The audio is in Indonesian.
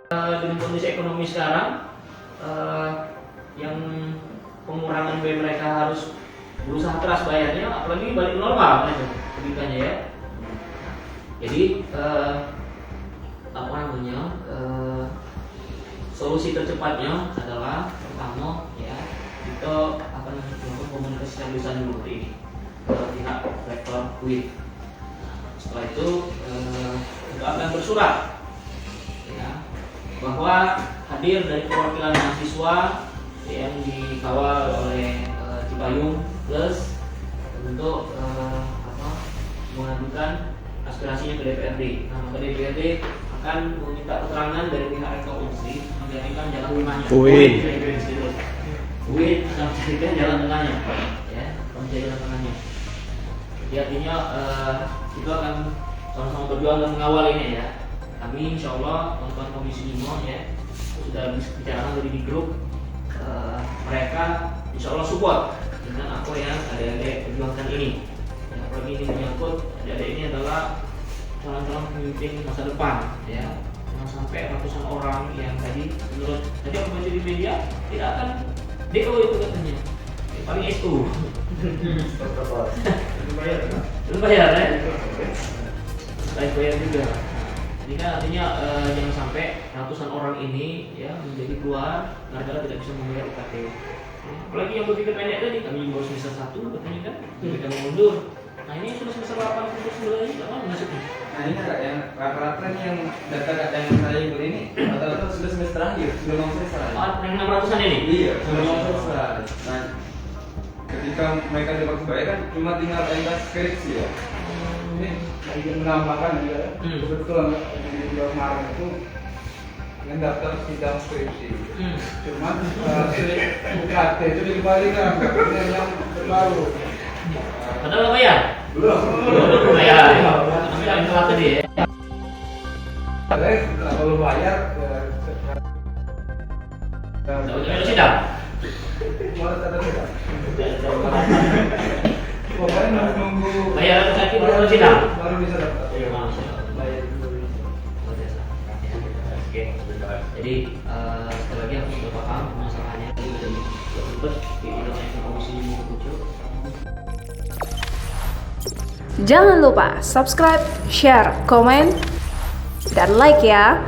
Dengan kondisi ekonomi sekarang yang pengurangan biaya mereka harus berusaha keras bayarnya, apalagi balik normal kan kebijakannya ya. Jadi solusi tercepatnya adalah pertama ya kita akan melakukan komunikasi yang bisa dulu ini ke pihak rektor UIN. Setelah itu kita akan bersurat ya, bahwa hadir dari perwakilan mahasiswa yang dikawal oleh Cipayung Plus untuk mengajukan aspirasinya ke DPRD. Nah, maka DPRD akan meminta keterangan dari pihak rektor UNSI menjadikan jalan tengahnya. UIN akan mencarikan jalan tengahnya, ya, menjadi jalan tengahnya. Jadi artinya kita akan sama-sama berjuang dan mengawal ini ya. Kami insya Allah teman-teman Komisi 5 ya sudah bicarakan dari di grup, mereka insya Allah support dengan apa yang adik-adik perjuangkan ini. Ya, apalagi ini menyangkut adik-adik ini adalah calon-calon pemimpin masa depan ya. Jangan sampai ratusan orang yang tadi menurut tadi aku baca di media tidak akan DO itu katanya, ya, paling SU. Belum bayar ya? Baik bayar juga. Jadi kan artinya jangan sampai ratusan orang ini ya menjadi keluar gara-gara tidak bisa membayar UKT. Ya, apalagi yang berpikir pendek tadi, kami baru semester 1 katanya kan, kita mau mundur. Nah ini sudah semester 8 semester 9 tidak mau masuknya. Nah ini kak yang rata-rata nih yang data yang saya ikut ini rata-rata sudah semester akhir, sudah mau selesai. Oh, yang 600-an ini? Iya, sudah mau selesai. Nah ketika mereka dapat bayar kan cuma tinggal entas skripsi ya. Ini lagi menambahkan juga kebetulan di bulan Maret itu yang daftar sidang skripsi. Cuman UKT itu dikembalikan, ini yang terbaru. Padahal nggak bayar? Belum bayar. Tapi yang telat tadi ya. Kalau bayar, Udah sidang? Maret ada sidang. Pokoknya nunggu Bayar lagi baru sidang? baru bisa daftar. Iya, bayar dulu. Luar biasa. Oke. Jadi sekali lagi aku sudah paham masalahnya. Jadi udah di dalam komisi ini muncul. Jangan lupa subscribe, share, komen, dan like ya.